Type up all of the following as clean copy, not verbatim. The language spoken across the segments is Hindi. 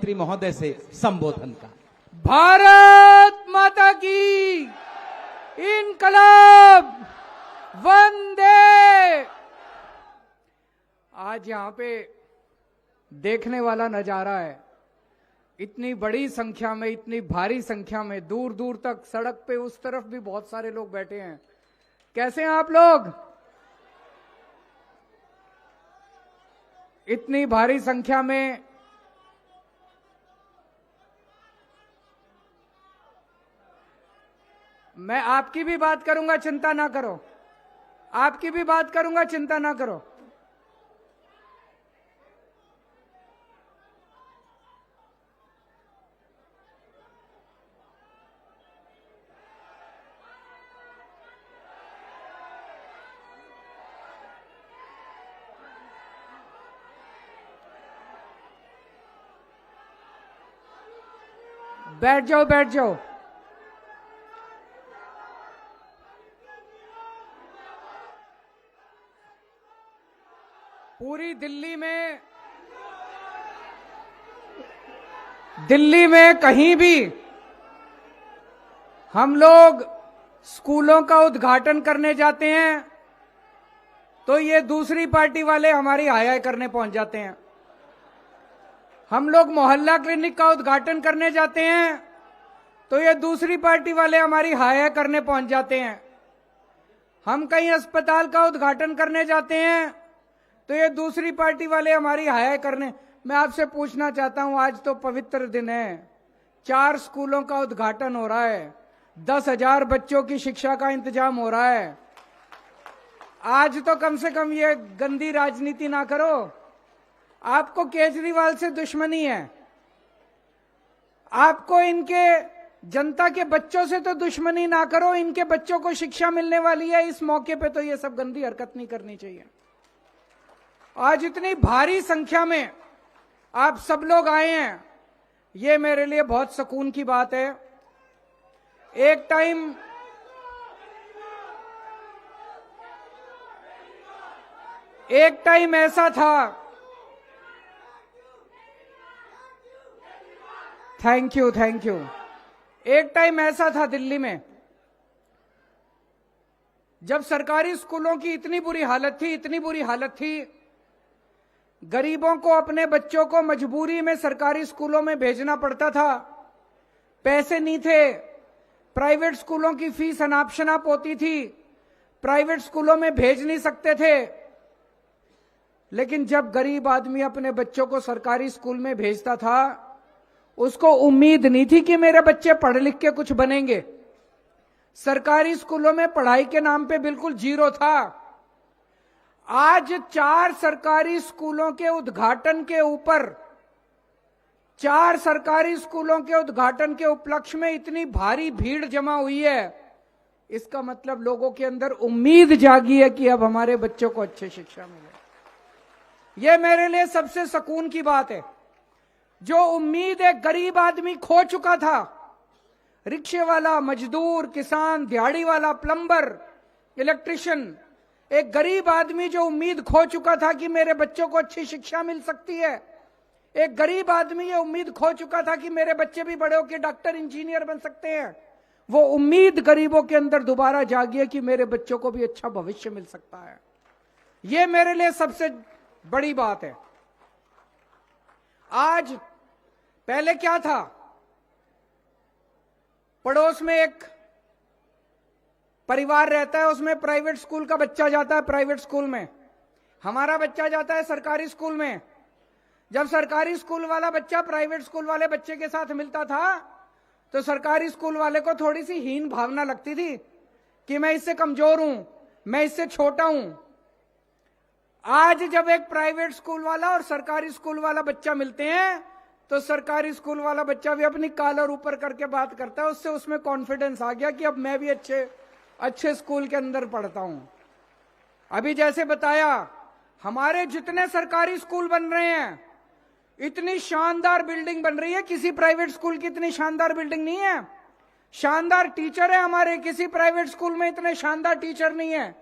मंत्री महोदय से संबोधन का। भारत माता की इनकलाब वंदे। आज यहां पे देखने वाला नजारा है, इतनी बड़ी संख्या में, इतनी भारी संख्या में, दूर दूर तक सड़क पे उस तरफ भी बहुत सारे लोग बैठे हैं। कैसे हैं आप लोग? इतनी भारी संख्या में मैं आपकी भी बात करूंगा, चिंता ना करो। आपकी भी बात करूंगा, चिंता ना करो। बैठ जाओ, बैठ जाओ। पूरी दिल्ली में कहीं भी हम लोग स्कूलों का उद्घाटन करने जाते हैं तो ये दूसरी पार्टी वाले हमारी हाय करने पहुंच जाते हैं। हम लोग मोहल्ला क्लिनिक का उद्घाटन करने जाते हैं तो ये दूसरी पार्टी वाले हमारी हाय करने पहुंच जाते हैं। हम कहीं अस्पताल का उद्घाटन करने जाते हैं तो ये दूसरी पार्टी वाले हमारी हाय करने। मैं आपसे पूछना चाहता हूं, आज तो पवित्र दिन है, 4 स्कूलों का उद्घाटन हो रहा है, 10,000 बच्चों की शिक्षा का इंतजाम हो रहा है। आज तो कम से कम ये गंदी राजनीति ना करो। आपको केजरीवाल से दुश्मनी है, आपको इनके जनता के बच्चों से तो दुश्मनी ना करो। इनके बच्चों को शिक्षा मिलने वाली है, इस मौके पे तो ये सब गंदी हरकत नहीं करनी चाहिए। आज इतनी भारी संख्या में आप सब लोग आए हैं, ये मेरे लिए बहुत सुकून की बात है। एक टाइम ऐसा था, थैंक यू। एक टाइम ऐसा था दिल्ली में जब सरकारी स्कूलों की इतनी बुरी हालत थी, गरीबों को अपने बच्चों को मजबूरी में सरकारी स्कूलों में भेजना पड़ता था। पैसे नहीं थे, प्राइवेट स्कूलों की फीस अनाप शनाप होती थी, प्राइवेट स्कूलों में भेज नहीं सकते थे। लेकिन जब गरीब आदमी अपने बच्चों को सरकारी स्कूल में भेजता था, उसको उम्मीद नहीं थी कि मेरे बच्चे पढ़ लिख के कुछ बनेंगे। सरकारी स्कूलों में पढ़ाई के नाम पे बिल्कुल जीरो था। आज 4 सरकारी स्कूलों के उद्घाटन के ऊपर, 4 सरकारी स्कूलों के उद्घाटन के उपलक्ष्य में इतनी भारी भीड़ जमा हुई है। इसका मतलब लोगों के अंदर उम्मीद जागी है कि अब हमारे बच्चों को अच्छी शिक्षा मिले। यह मेरे लिए सबसे सुकून की बात है। जो उम्मीद एक गरीब आदमी खो चुका था, रिक्शे वाला, मजदूर, किसान, दिहाड़ी वाला, प्लम्बर, इलेक्ट्रिशियन, एक गरीब आदमी जो उम्मीद खो चुका था कि मेरे बच्चों को अच्छी शिक्षा मिल सकती है, एक गरीब आदमी ये उम्मीद खो चुका था कि मेरे बच्चे भी बड़े होकर डॉक्टर, इंजीनियर बन सकते हैं, वो उम्मीद गरीबों के अंदर दोबारा जागी है कि मेरे बच्चों को भी अच्छा भविष्य मिल सकता है। ये मेरे लिए सबसे बड़ी बात है। आज पहले क्या था, पड़ोस में एक परिवार रहता है, उसमें प्राइवेट स्कूल का बच्चा जाता है, प्राइवेट स्कूल में हमारा बच्चा जाता है सरकारी स्कूल में। जब सरकारी स्कूल वाला बच्चा प्राइवेट स्कूल वाले बच्चे के साथ मिलता था तो सरकारी स्कूल वाले को थोड़ी सी हीन भावना लगती थी कि मैं इससे कमजोर हूं, मैं इससे छोटा हूं। आज जब एक प्राइवेट स्कूल वाला और सरकारी स्कूल वाला बच्चा मिलते हैं तो सरकारी स्कूल वाला बच्चा भी अपनी कॉलर ऊपर करके बात करता है, उससे उसमें कॉन्फिडेंस आ गया कि अब मैं भी अच्छे स्कूल के अंदर पढ़ता हूं। अभी जैसे बताया, हमारे जितने सरकारी स्कूल बन रहे हैं, इतनी शानदार बिल्डिंग बन रही है, किसी प्राइवेट स्कूल की इतनी शानदार बिल्डिंग नहीं है। शानदार टीचर है हमारे, किसी प्राइवेट स्कूल में इतने शानदार टीचर नहीं है।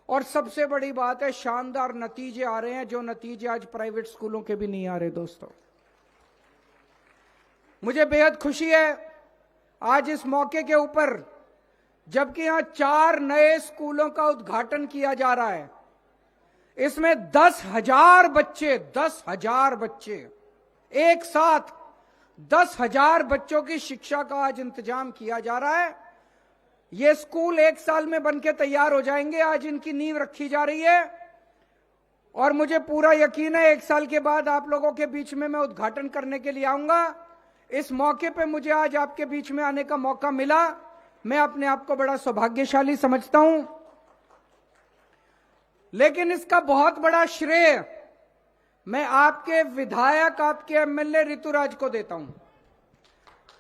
और सबसे बड़ी बात है, शानदार नतीजे आ रहे हैं, जो नतीजे आज प्राइवेट स्कूलों के भी नहीं आ रहे दोस्तों। मुझे बेहद खुशी है आज इस मौके के ऊपर, जबकि यहां 4 नए स्कूलों का उद्घाटन किया जा रहा है। इसमें 10,000 बच्चे एक साथ 10,000 बच्चों की शिक्षा का आज इंतजाम किया जा रहा है। ये स्कूल 1 साल में बनके तैयार हो जाएंगे। आज इनकी नींव रखी जा रही है और मुझे पूरा यकीन है 1 साल के बाद आप लोगों के बीच में मैं उद्घाटन करने के लिए आऊंगा। इस मौके पे मुझे आज आपके बीच में आने का मौका मिला, मैं अपने आप को बड़ा सौभाग्यशाली समझता हूं। लेकिन इसका बहुत बड़ा श्रेय मैं आपके विधायक, आपके एमएलए ऋतुराज को देता हूं।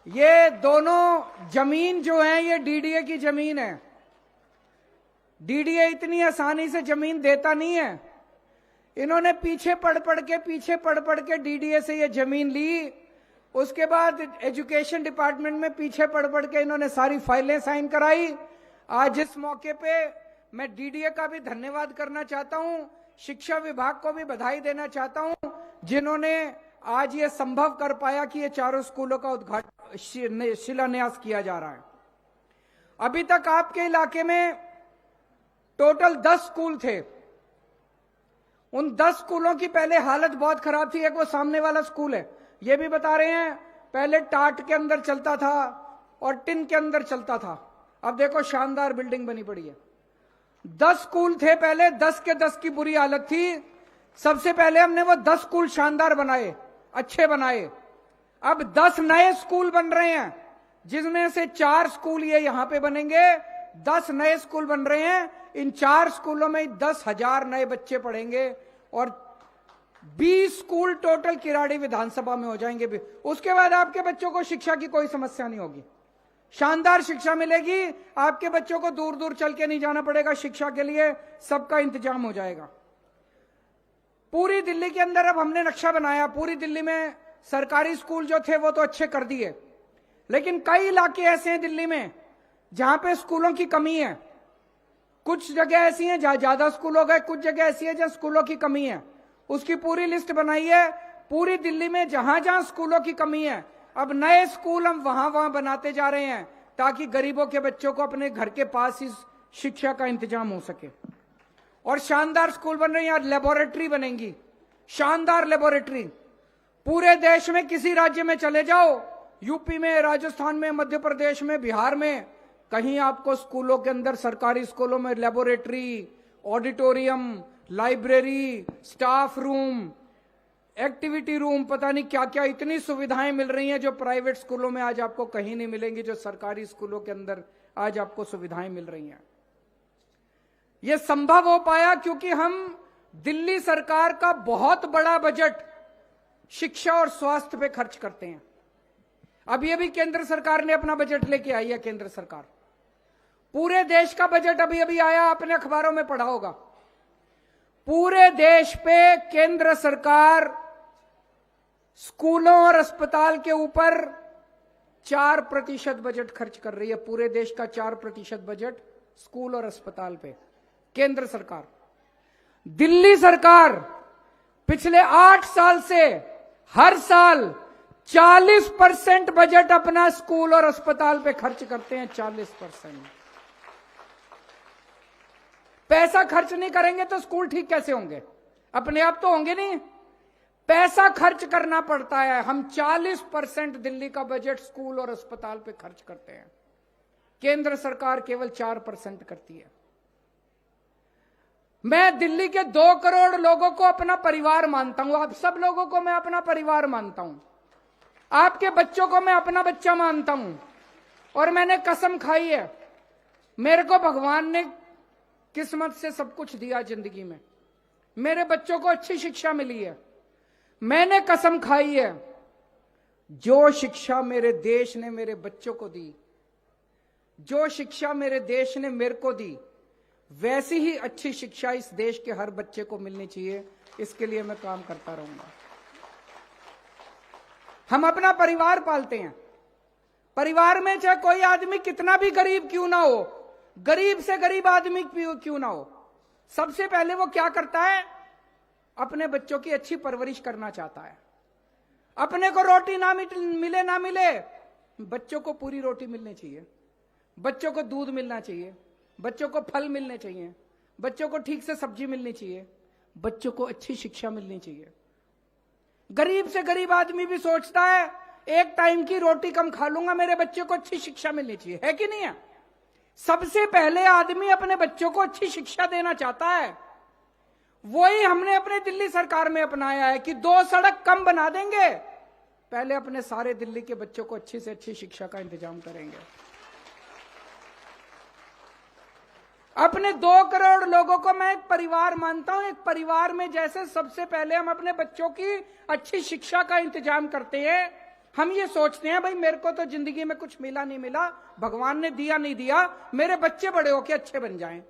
ये दोनों जमीन जो है ये डीडीए की जमीन है। डीडीए इतनी आसानी से जमीन देता नहीं है। इन्होंने पीछे पढ़ पढ़ के डीडीए से ये जमीन ली। उसके बाद एजुकेशन डिपार्टमेंट में पीछे पढ़ के इन्होंने सारी फाइलें साइन कराई। आज इस मौके पे मैं डीडीए का भी धन्यवाद करना चाहता हूं, शिक्षा विभाग को भी बधाई देना चाहता हूं, जिन्होंने आज ये संभव कर पाया कि ये चारों स्कूलों का उद्घाटन शिलान्यास किया जा रहा है। अभी तक आपके इलाके में टोटल 10 स्कूल थे। उन 10 स्कूलों की पहले हालत बहुत खराब थी। एक वो सामने वाला स्कूल है, ये भी बता रहे हैं, पहले टाट के अंदर चलता था और टिन के अंदर चलता था। अब देखो शानदार बिल्डिंग बनी पड़ी है। 10 स्कूल थे पहले, 10 के 10 की बुरी हालत थी। सबसे पहले हमने वो 10 स्कूल शानदार बनाए, अच्छे बनाए। अब 10 नए स्कूल बन रहे हैं, जिसमें से 4 स्कूल ये यहां पे बनेंगे। 10 नए स्कूल बन रहे हैं। इन 4 स्कूलों में 10,000 नए बच्चे पढ़ेंगे और 20 स्कूल टोटल किराड़ी विधानसभा में हो जाएंगे। उसके बाद आपके बच्चों को शिक्षा की कोई समस्या नहीं होगी, शानदार शिक्षा मिलेगी। आपके बच्चों को दूर दूर चल के नहीं जाना पड़ेगा शिक्षा के लिए, सबका इंतजाम हो जाएगा। पूरी दिल्ली के अंदर अब हमने नक्शा बनाया। पूरी दिल्ली में सरकारी स्कूल जो थे वो तो अच्छे कर दिए, लेकिन कई इलाके ऐसे हैं दिल्ली में जहां पे स्कूलों की कमी है। कुछ जगह ऐसी हैं जहां ज्यादा स्कूल हो गए, कुछ जगह ऐसी है जहां स्कूलों की कमी है। उसकी पूरी लिस्ट बनाई है। पूरी दिल्ली में जहां जहां स्कूलों की कमी है, अब नए स्कूल हम वहां वहां बनाते जा रहे हैं, ताकि गरीबों के बच्चों को अपने घर के पास ही शिक्षा का इंतजाम हो सके। और शानदार स्कूल बन रहे हैं। लेबोरेटरी बनेंगी, शानदार लेबोरेटरी। पूरे देश में किसी राज्य में चले जाओ, यूपी में, राजस्थान में, मध्य प्रदेश में, बिहार में, कहीं आपको स्कूलों के अंदर, सरकारी स्कूलों में laboratory, auditorium, library, staff room, activity room, पता नहीं क्या क्या इतनी सुविधाएं मिल रही हैं जो प्राइवेट स्कूलों में आज आपको कहीं नहीं मिलेंगी, जो सरकारी स्कूलों के अंदर आज आपको सुविधाएं मिल रही हैं। यह संभव हो पाया क्योंकि हम दिल्ली सरकार का बहुत बड़ा बजट शिक्षा और स्वास्थ्य पे खर्च करते हैं। अभी अभी केंद्र सरकार ने अपना बजट लेके आई है। केंद्र सरकार पूरे देश का बजट अभी अभी आया, आपने अखबारों में पढ़ा होगा। पूरे देश पे केंद्र सरकार स्कूलों और अस्पताल के ऊपर 4% बजट खर्च कर रही है। पूरे देश का 4% बजट स्कूल और अस्पताल पे केंद्र सरकार। दिल्ली सरकार पिछले 8 साल से हर साल 40% बजट अपना स्कूल और अस्पताल पे खर्च करते हैं। 40% पैसा खर्च नहीं करेंगे तो स्कूल ठीक कैसे होंगे? अपने आप तो होंगे नहीं, पैसा खर्च करना पड़ता है। हम 40% दिल्ली का बजट स्कूल और अस्पताल पे खर्च करते हैं, केंद्र सरकार केवल 4% करती है। मैं दिल्ली के 2 करोड़ लोगों को अपना परिवार मानता हूं। आप सब लोगों को मैं अपना परिवार मानता हूं। आपके बच्चों को मैं अपना बच्चा मानता हूं। और मैंने कसम खाई है, मेरे को भगवान ने किस्मत से सब कुछ दिया जिंदगी में। मेरे बच्चों को अच्छी शिक्षा मिली है। मैंने कसम खाई है, जो शिक्षा मेरे देश ने मेरे बच्चों को दी, जो शिक्षा मेरे देश ने मेरे को दी, वैसी ही अच्छी शिक्षा इस देश के हर बच्चे को मिलनी चाहिए। इसके लिए मैं काम करता रहूंगा। हम अपना परिवार पालते हैं। परिवार में चाहे कोई आदमी कितना भी गरीब क्यों ना हो, गरीब से गरीब आदमी क्यों ना हो, सबसे पहले वो क्या करता है? अपने बच्चों की अच्छी परवरिश करना चाहता है। अपने को रोटी ना मिले ना मिले, बच्चों को पूरी रोटी मिलनी चाहिए, बच्चों को दूध मिलना चाहिए, बच्चों को फल मिलने चाहिए, बच्चों को ठीक से सब्जी मिलनी चाहिए, बच्चों को अच्छी शिक्षा मिलनी चाहिए। गरीब से गरीब आदमी भी सोचता है एक टाइम की रोटी कम खा लूंगा, मेरे बच्चे को अच्छी शिक्षा मिलनी चाहिए, है कि नहीं है? सबसे पहले आदमी अपने बच्चों को अच्छी शिक्षा देना चाहता है। वही हमने अपने दिल्ली सरकार में अपनाया है कि 2 सड़क कम बना देंगे, पहले अपने सारे दिल्ली के बच्चों को अच्छी से अच्छी शिक्षा का इंतजाम करेंगे। अपने 2 करोड़ लोगों को मैं एक परिवार मानता हूं। एक परिवार में जैसे सबसे पहले हम अपने बच्चों की अच्छी शिक्षा का इंतजाम करते हैं, हम ये सोचते हैं भाई मेरे को तो जिंदगी में कुछ मिला नहीं मिला, भगवान ने दिया नहीं दिया, मेरे बच्चे बड़े होके अच्छे बन जाएं,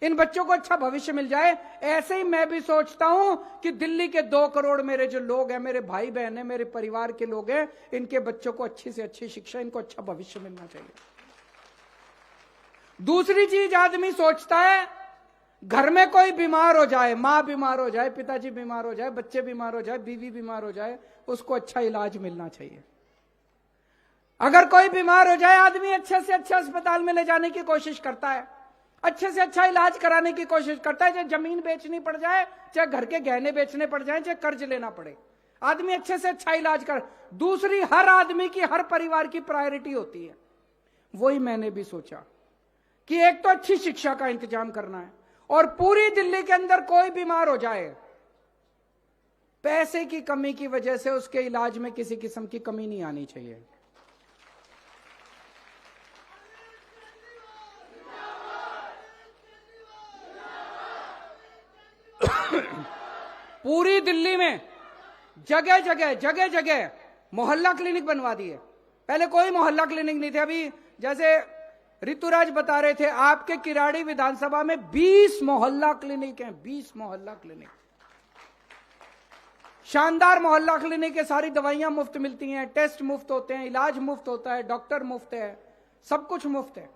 इन बच्चों को अच्छा भविष्य मिल जाए। ऐसे ही मैं भी सोचता हूं कि दिल्ली के 2 करोड़ मेरे जो लोग हैं, मेरे भाई बहन हैं, मेरे परिवार के लोग हैं, इनके बच्चों को अच्छी से अच्छी शिक्षा, इनको अच्छा भविष्य मिलना चाहिए। दूसरी चीज आदमी सोचता है, घर में कोई बीमार हो जाए, मां बीमार हो जाए, पिताजी बीमार हो जाए, बच्चे बीमार हो जाए, बीवी बीमार हो जाए, उसको अच्छा इलाज मिलना चाहिए। अगर कोई बीमार हो जाए, आदमी अच्छे से अच्छे अस्पताल में ले जाने की कोशिश करता है, अच्छे से अच्छा इलाज कराने की कोशिश करता है, चाहे जमीन बेचनी पड़ जाए, चाहे घर के गहने बेचने पड़ जाए, चाहे कर्ज लेना पड़े, आदमी अच्छे से अच्छा इलाज कर। दूसरी हर आदमी की, हर परिवार की प्रायोरिटी होती है। वही मैंने भी सोचा कि एक तो अच्छी शिक्षा का इंतजाम करना है, और पूरी दिल्ली के अंदर कोई बीमार हो जाए, पैसे की कमी की वजह से उसके इलाज में किसी किस्म की कमी नहीं आनी चाहिए। पूरी दिल्ली में जगह जगह मोहल्ला क्लिनिक बनवा दिए। पहले कोई मोहल्ला क्लिनिक नहीं थे। अभी जैसे ऋतुराज बता रहे थे, आपके किराड़ी विधानसभा में 20 मोहल्ला क्लिनिक हैं, 20 मोहल्ला क्लिनिक, शानदार मोहल्ला क्लिनिक है। सारी दवाइयां मुफ्त मिलती हैं, टेस्ट मुफ्त होते हैं, इलाज मुफ्त होता है, डॉक्टर मुफ्त है, सब कुछ मुफ्त है।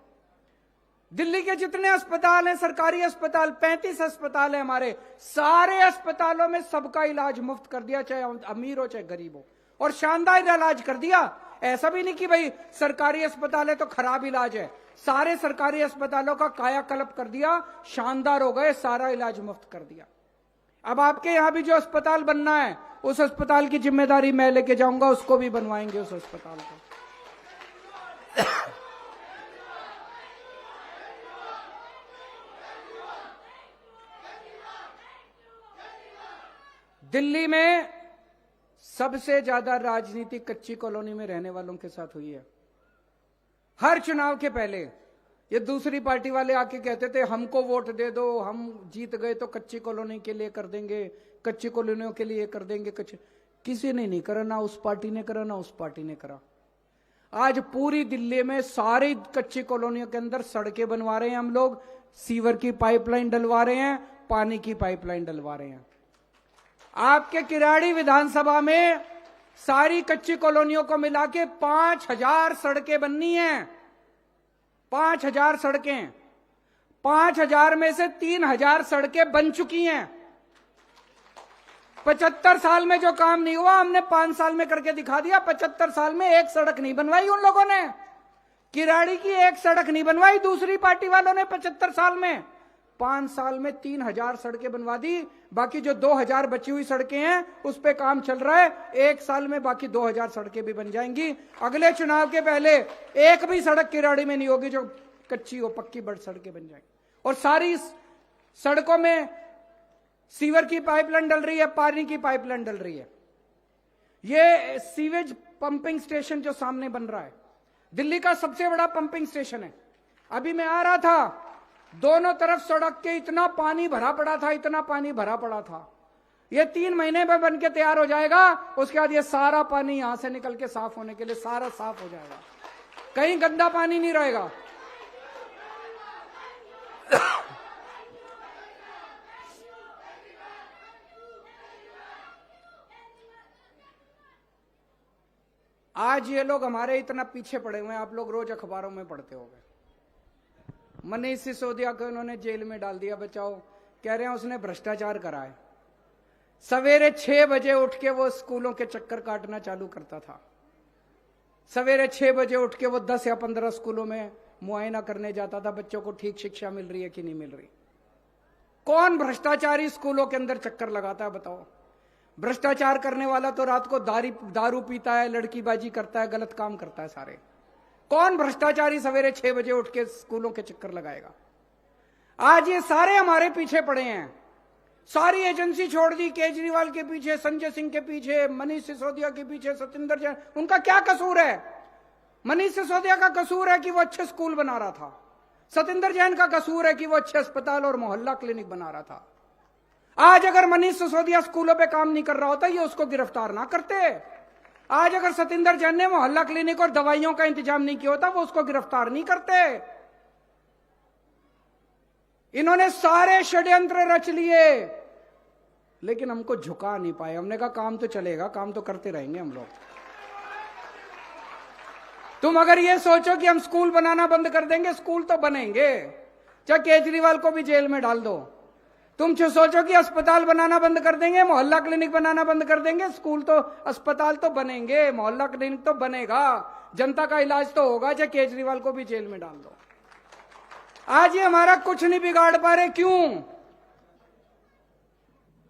दिल्ली के जितने अस्पताल हैं, सरकारी अस्पताल, 35 अस्पताल हैं हमारे, सारे अस्पतालों में सबका इलाज मुफ्त कर दिया, चाहे अमीर हो चाहे गरीब हो, और शानदार इलाज कर दिया। ऐसा भी नहीं कि भाई सरकारी अस्पताल है तो खराब इलाज है, सारे सरकारी अस्पतालों का कायाकल्प कर दिया, शानदार हो गए, सारा इलाज मुफ्त कर दिया। अब आपके यहां भी जो अस्पताल बनना है, उस अस्पताल की जिम्मेदारी मैं लेके जाऊंगा, उसको भी बनवाएंगे उस अस्पताल को। दिल्ली में सबसे ज्यादा राजनीति कच्ची कॉलोनी में रहने वालों के साथ हुई है। हर चुनाव के पहले ये दूसरी पार्टी वाले आके कहते थे हमको वोट दे दो, हम जीत गए तो कच्ची कॉलोनी के लिए कर देंगे, कच्ची कॉलोनियों के लिए कर देंगे। किसी ने नहीं करा, ना उस पार्टी ने करा, ना उस पार्टी ने करा। आज पूरी दिल्ली में सारी कच्ची कॉलोनियों के अंदर सड़कें बनवा रहे हैं हम लोग, सीवर की पाइपलाइन डलवा रहे हैं, पानी की पाइपलाइन डलवा रहे हैं। आपके किराड़ी विधानसभा में सारी कच्ची कॉलोनियों को मिला के 5000 सड़कें बननी हैं, 5000 सड़कें। 5000 में से 3000 सड़कें बन चुकी हैं। 75 साल में जो काम नहीं हुआ, हमने 5 साल में करके दिखा दिया। 75 साल में एक सड़क नहीं बनवाई उन लोगों ने, किराड़ी की एक सड़क नहीं बनवाई दूसरी पार्टी वालों ने 75 साल में। 5 साल में 3000 सड़कें बनवा दी, बाकी जो 2000 बची हुई सड़कें हैं उस पे काम चल रहा है। 1 साल में बाकी 2000 सड़कें भी बन जाएंगी। अगले चुनाव के पहले एक भी सड़क किराड़ी में नहीं होगी जो कच्ची हो, पक्की बड़ सड़कें बन जाएंगी। और सारी सड़कों में सीवर की पाइपलाइन डल रही है, पानी की पाइपलाइन डल रही है। ये सीवेज पंपिंग स्टेशन जो सामने बन रहा है, दिल्ली का सबसे बड़ा पंपिंग स्टेशन है। अभी मैं आ रहा था, दोनों तरफ सड़क के इतना पानी भरा पड़ा था, इतना पानी भरा पड़ा था। ये 3 महीने में बन के तैयार हो जाएगा। उसके बाद ये सारा पानी यहां से निकल के साफ होने के लिए सारा साफ हो जाएगा, कहीं गंदा पानी नहीं रहेगा। आज ये लोग हमारे इतना पीछे पड़े हुए हैं, आप लोग रोज अखबारों में पढ़ते होंगे। मनीष सिसोदिया को उन्होंने जेल में डाल दिया, बचाओ, कह रहे हैं उसने भ्रष्टाचार करा है। सवेरे 6 बजे उठ के वो स्कूलों के चक्कर काटना चालू करता था। सवेरे 6 बजे उठ के वो 10 या 15 स्कूलों में मुआयना करने जाता था, बच्चों को ठीक शिक्षा मिल रही है कि नहीं मिल रही। कौन भ्रष्टाचारी स्कूलों के अंदर चक्कर लगाता है बताओ? भ्रष्टाचार करने वाला तो रात को दारू पीता है, लड़कीबाजी करता है, गलत काम करता है सारे। कौन भ्रष्टाचारी सवेरे 6 बजे उठ के स्कूलों के चक्कर लगाएगा? आज ये सारे हमारे पीछे पड़े हैं। सारी एजेंसी छोड़ दी, केजरीवाल के पीछे, संजय सिंह के पीछे, मनीष सिसोदिया के पीछे, सतिंदर जैन। उनका क्या कसूर है? मनीष सिसोदिया का कसूर है कि वो अच्छे स्कूल बना रहा था। सतिंदर जैन का कसूर है कि वो अच्छे अस्पताल और मोहल्ला क्लिनिक बना रहा था। आज अगर मनीष सिसोदिया स्कूलों पे काम नहीं कर रहा होता, ये उसको गिरफ्तार ना करते। आज अगर सतिंदर जैन ने मोहल्ला क्लिनिक और दवाइयों का इंतजाम नहीं किया होता, वो उसको गिरफ्तार नहीं करते। इन्होंने सारे षड्यंत्र रच लिए, लेकिन हमको झुका नहीं पाए। हमने कहा काम तो चलेगा, काम तो करते रहेंगे हम लोग। तुम अगर ये सोचो कि हम स्कूल बनाना बंद कर देंगे, स्कूल तो बनेंगे, चाहे केजरीवाल को भी जेल में डाल दो। तुम जो सोचो कि अस्पताल बनाना बंद कर देंगे, मोहल्ला क्लिनिक बनाना बंद कर देंगे, स्कूल तो, अस्पताल तो बनेंगे, मोहल्ला क्लिनिक तो बनेगा, जनता का इलाज तो होगा, चाहे केजरीवाल को भी जेल में डाल दो। आज ये हमारा कुछ नहीं बिगाड़ पा रहे। क्यों?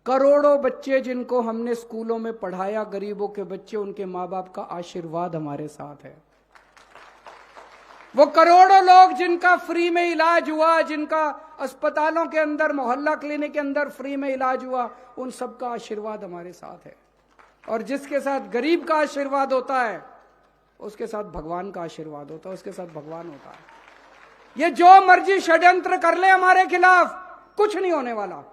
करोड़ों बच्चे जिनको हमने स्कूलों में पढ़ाया, गरीबों के बच्चे, उनके मां बाप का आशीर्वाद हमारे साथ है। वो करोड़ों लोग जिनका फ्री में इलाज हुआ, जिनका अस्पतालों के अंदर, मोहल्ला क्लिनिक के अंदर फ्री में इलाज हुआ, उन सबका आशीर्वाद हमारे साथ है। और जिसके साथ गरीब का आशीर्वाद होता है, उसके साथ भगवान का आशीर्वाद होता है, उसके साथ भगवान होता है। ये जो मर्जी षड्यंत्र कर ले हमारे खिलाफ, कुछ नहीं होने वाला।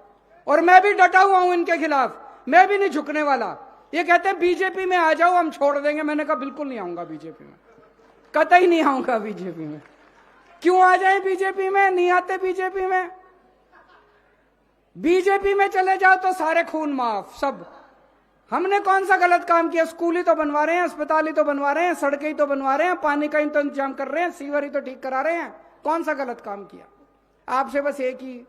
और मैं भी डटा हुआ हूं इनके खिलाफ, मैं भी नहीं झुकने वाला। ये कहते हैं बीजेपी में आ जाओ, हम छोड़ देंगे। मैंने कहा बिल्कुल नहीं आऊंगा बीजेपी में, कतई नहीं आऊंगा बीजेपी में। क्यों आ जाए बीजेपी में? नहीं आते बीजेपी में। बीजेपी में चले जाओ तो सारे खून माफ, सब। हमने कौन सा गलत काम किया? स्कूल ही तो बनवा रहे हैं, अस्पताल ही तो बनवा रहे हैं, सड़कें ही तो बनवा रहे हैं, पानी का ही तो इंतजाम कर रहे हैं, सीवर ही तो ठीक करा रहे हैं। कौन सा गलत काम किया? आपसे बस एक ही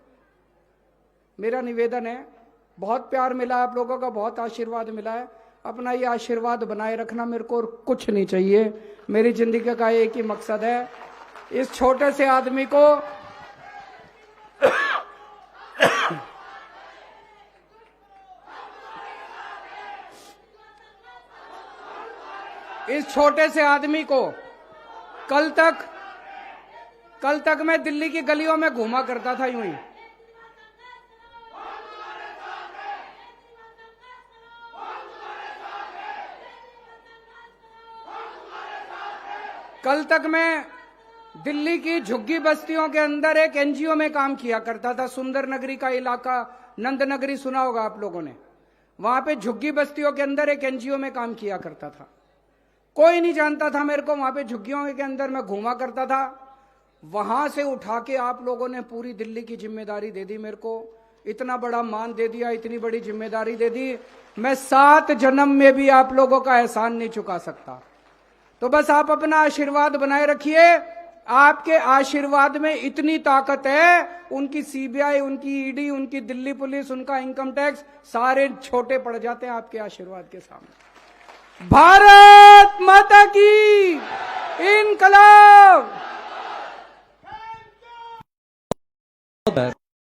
मेरा निवेदन है, बहुत प्यार मिला आप लोगों का, बहुत आशीर्वाद मिला है, अपना ये आशीर्वाद बनाए रखना। मेरे को और कुछ नहीं चाहिए। मेरी जिंदगी का एक ही मकसद है, इस छोटे से आदमी को इस छोटे से आदमी को कल तक मैं दिल्ली की गलियों में घूमा करता था यूं ही। कल तक मैं दिल्ली की झुग्गी बस्तियों के अंदर एक एनजीओ में काम किया करता था। सुंदर नगरी का इलाका, नंद नगरी सुना होगा आप लोगों ने। वहां पे झुग्गी बस्तियों के अंदर एक एनजीओ में काम किया करता था। कोई नहीं जानता था मेरे को। वहां पे झुग्गियों के अंदर मैं घूमा करता था। वहां से उठा के आप लोगों ने पूरी दिल्ली की जिम्मेदारी दे दी मेरे को। इतना बड़ा मान दे दिया, इतनी बड़ी जिम्मेदारी दे दी, मैं 7 जन्म में भी आप लोगों का एहसान नहीं चुका सकता। तो बस आप अपना आशीर्वाद बनाए रखिए। आपके आशीर्वाद में इतनी ताकत है, उनकी सीबीआई, उनकी ईडी, उनकी दिल्ली पुलिस, उनका इनकम टैक्स, सारे छोटे पड़ जाते हैं आपके आशीर्वाद के सामने। भारत माता की इनकलाब।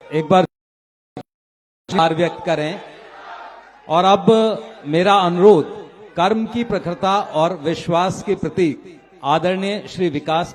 एक बार आभार व्यक्त करें। और अब मेरा अनुरोध कर्म की प्रखरता और विश्वास के प्रतीक आदरणीय श्री विकास